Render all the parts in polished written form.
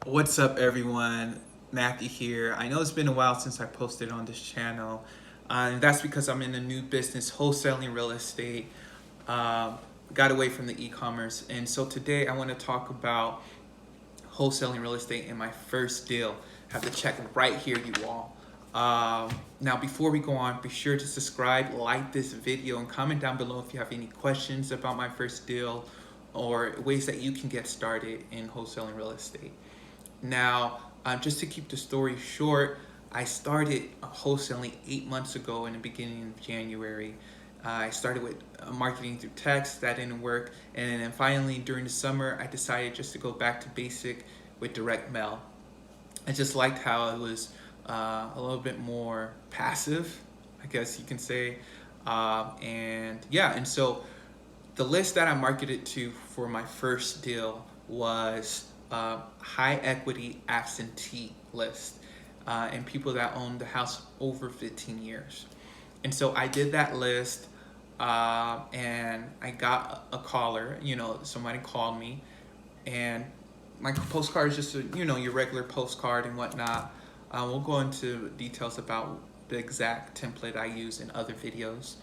What's up, everyone? Matthew here. I know it's been a while since I posted on this channel, and that's because I'm in a new business, wholesaling real estate. Um, got away from the e-commerce, and so today I want to talk about wholesaling real estate in my first deal. Have the check right here, you all. Now, before we go on, be sure to subscribe, like this video, and comment down below if you have any questions about my first deal or ways that you can get started in wholesaling real estate. Now, just to keep the story short, I started wholesaling 8 months ago in the beginning of January. I started with marketing through text, that didn't work. And then finally, during the summer, I decided just to go back to basic with direct mail. I just liked how it was a little bit more passive, I guess you can say. And so the list that I marketed to for my first deal was high equity absentee list and people that own the house over 15 years. And so I did that list and I got a caller, somebody called me, and my postcard is just your regular postcard and whatnot. We'll go into details about the exact template I use in other videos.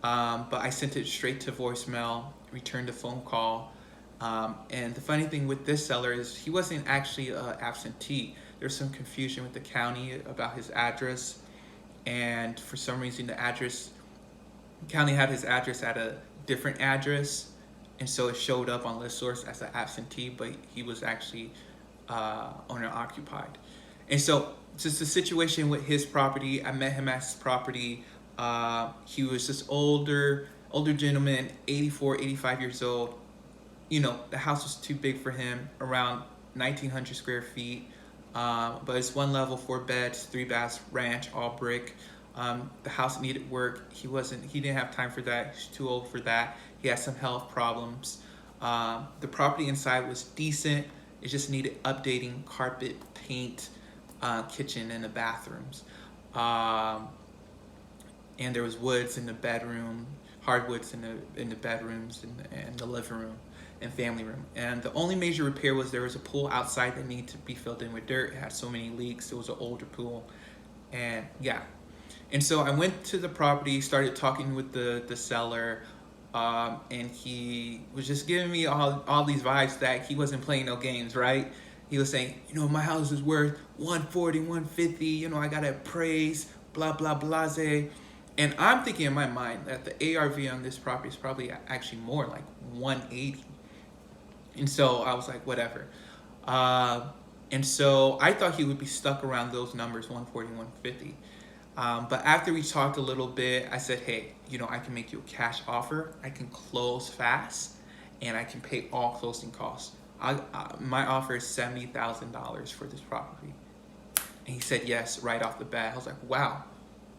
But I sent it straight to voicemail, returned a phone call. And the funny thing with this seller is he wasn't actually an absentee. There's some confusion with the county about his address. And for some reason, the county had his address at a different address. And so it showed up on ListSource as an absentee, but he was actually owner occupied. And so just the situation with his property, I met him at his property. He was this older gentleman, 84, 85 years old. The house was too big for him, around 1,900 square feet. But it's one level, 4 beds, 3 baths, ranch, all brick. The house needed work. He didn't have time for that. He's too old for that. He had some health problems. The property inside was decent. It just needed updating, carpet, paint, kitchen, and the bathrooms. And there was woods in the bedroom, hardwoods in the bedrooms and the living room and family room. And the only major repair was there was a pool outside that needed to be filled in with dirt. It had so many leaks. It was an older pool. And yeah. And so I went to the property, started talking with the seller, and he was just giving me all these vibes that he wasn't playing no games, right? He was saying, my house is worth 140, 150, I got to appraise, blah, blah, blase. And I'm thinking in my mind that the ARV on this property is probably actually more, like 180. And so I was like, whatever. And so I thought he would be stuck around those numbers, 140, 150. But after we talked a little bit, I said, hey, I can make you a cash offer. I can close fast, and I can pay all closing costs. My offer is $70,000 for this property. And he said yes right off the bat. I was like, wow.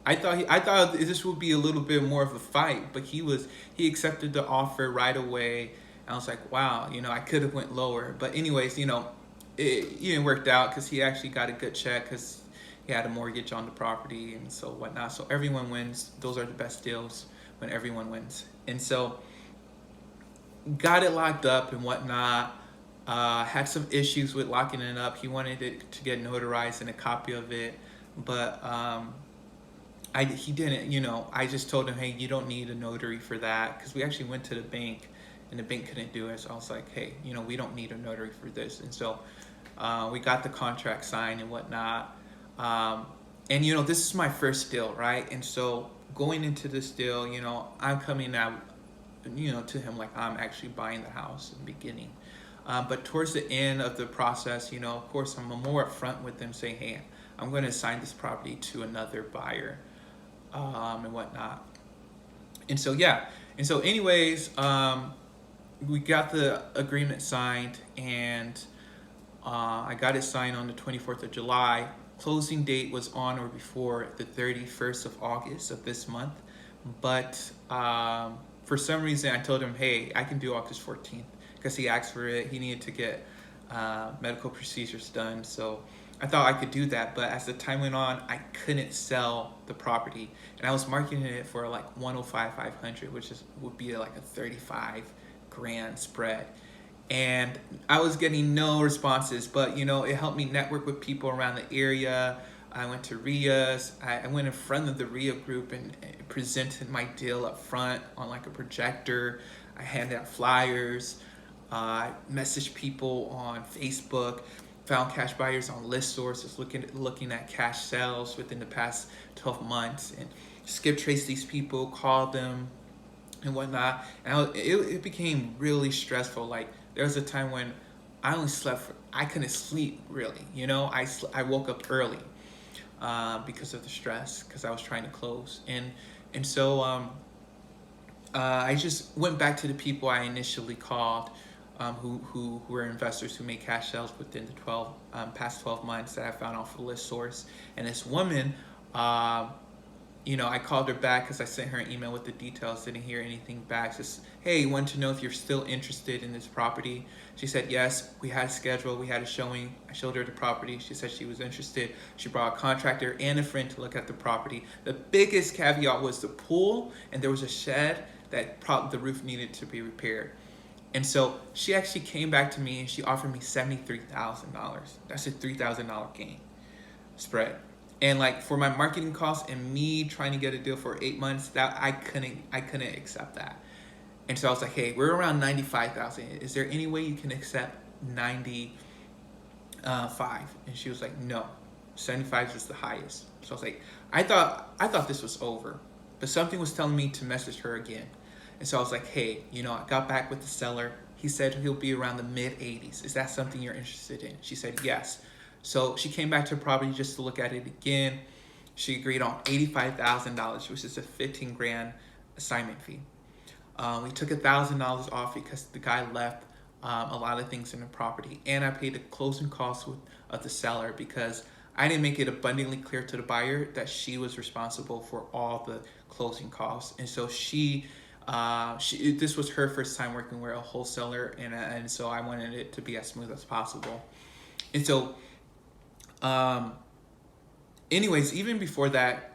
I thought this would be a little bit more of a fight, but he accepted the offer right away. And I was like, wow, I could have went lower. But anyways, it worked out because he actually got a good check because he had a mortgage on the property and so whatnot. So everyone wins. Those are the best deals when everyone wins. And so got it locked up and whatnot. Had some issues with locking it up. He wanted it to get notarized and a copy of it, but he didn't. I just told him, hey, you don't need a notary for that, because we actually went to the bank and the bank couldn't do it. So I was like, hey, we don't need a notary for this. And so we got the contract signed and whatnot. And this is my first deal, right? And so going into this deal, I'm coming out, to him like I'm actually buying the house in the beginning. But towards the end of the process, of course, I'm more upfront with them, saying, hey, I'm going to assign this property to another buyer, and whatnot. And so, yeah. And so anyways, we got the agreement signed, and I got it signed on the 24th of July. Closing date was on or before the 31st of August of this month. But for some reason, I told him, hey, I can do August 14th, because he asked for it. He needed to get medical procedures done. So I thought I could do that. But as the time went on, I couldn't sell the property. And I was marketing it for like 105, 500, which would be like a 35 grand spread. and I was getting no responses, but you know, it helped me network with people around the area. I went to RIAs. I went in front of the RIA group and presented my deal up front on like a projector. I handed out flyers. I messaged people on Facebook, found cash buyers on list sources, looking at cash sales within the past 12 months, and skip trace these people, called them, and whatnot. And it became really stressful. Like there was a time when I only I couldn't sleep really. You know, I woke up early because of the stress, because I was trying to close, and so I just went back to the people I initially called, who were investors who made cash sales within the past 12 months that I found off the list source. And this woman, you know, I called her back because I sent her an email with the details, didn't hear anything back. Just, hey, want to know if you're still interested in this property. She said, yes, we had a schedule, we had a showing. I showed her the property. She said she was interested. She brought a contractor and a friend to look at the property. The biggest caveat was the pool, and there was a shed that the roof needed to be repaired. And so she actually came back to me and she offered me $73,000. That's a $3,000 gain spread. And like for my marketing costs and me trying to get a deal for 8 months, that I couldn't accept that. And so I was like, hey, we're around 95,000. Is there any way you can accept 95? And she was like, no, 75 is the highest. So I was like, I thought this was over, but something was telling me to message her again. And so I was like, hey, you know, I got back with the seller. He said he'll be around the mid 80s. Is that something you're interested in? She said yes. So she came back to the property just to look at it again. She agreed on $85,000, which is a 15 grand assignment fee. We took $1,000 off because the guy left a lot of things in the property, and I paid the closing costs of the seller because I didn't make it abundantly clear to the buyer that she was responsible for all the closing costs. And so this was her first time working with a wholesaler, and so I wanted it to be as smooth as possible. And so anyways, even before that,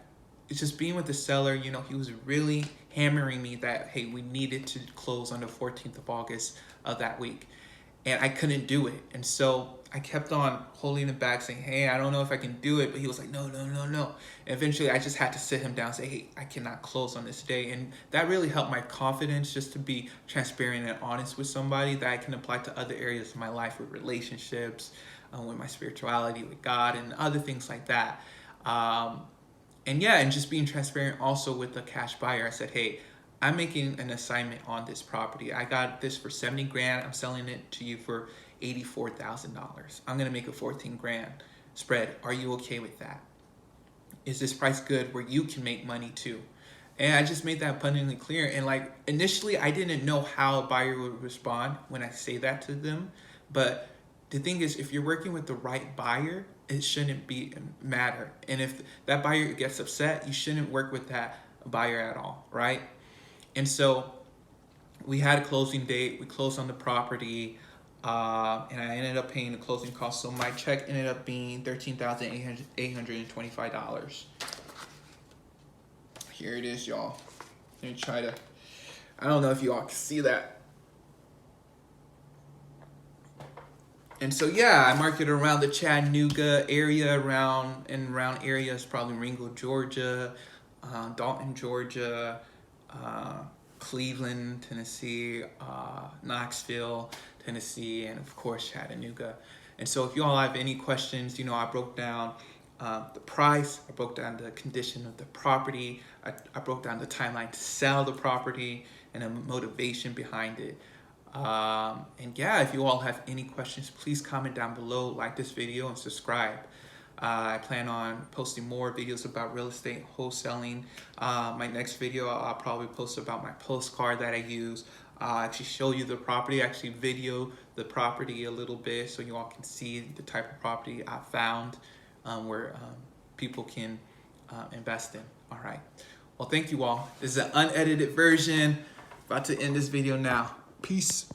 it's just being with the seller, you know, he was really hammering me that, hey, we needed to close on the 14th of August of that week. And I couldn't do it. And so I kept on holding it back, saying, hey, I don't know if I can do it. But he was like, no. And eventually I just had to sit him down and say, hey, I cannot close on this day. And that really helped my confidence, just to be transparent and honest with somebody, that I can apply to other areas of my life, with relationships, with my spirituality, with God, and other things like that. And just being transparent also with the cash buyer. I said, hey, I'm making an assignment on this property. I got this for 70 grand. I'm selling it to you for $84,000. I'm gonna make a 14 grand spread. Are you okay with that? Is this price good where you can make money too? And I just made that abundantly clear. And like initially, I didn't know how a buyer would respond when I say that to them. But the thing is, if you're working with the right buyer, it shouldn't matter. And if that buyer gets upset, you shouldn't work with that buyer at all, right? And so we had a closing date. We closed on the property, and I ended up paying the closing costs. So my check ended up being $13,825. Here it is, y'all. Let me try to, I don't know if y'all can see that. And so, yeah, I marketed around the Chattanooga area, around areas, probably Ringgold, Georgia, Dalton, Georgia, Cleveland, Tennessee, Knoxville, Tennessee, and of course, Chattanooga. And so if you all have any questions, you know, I broke down the price, I broke down the condition of the property, I broke down the timeline to sell the property, and the motivation behind it. And yeah, if you all have any questions, please comment down below, like this video, and subscribe. I plan on posting more videos about real estate wholesaling. My next video, I'll probably post about my postcard that I use. Actually show you the property, actually video the property a little bit so you all can see the type of property I found where people can invest in. All right. Well, thank you all. This is an unedited version. About to end this video now. Peace.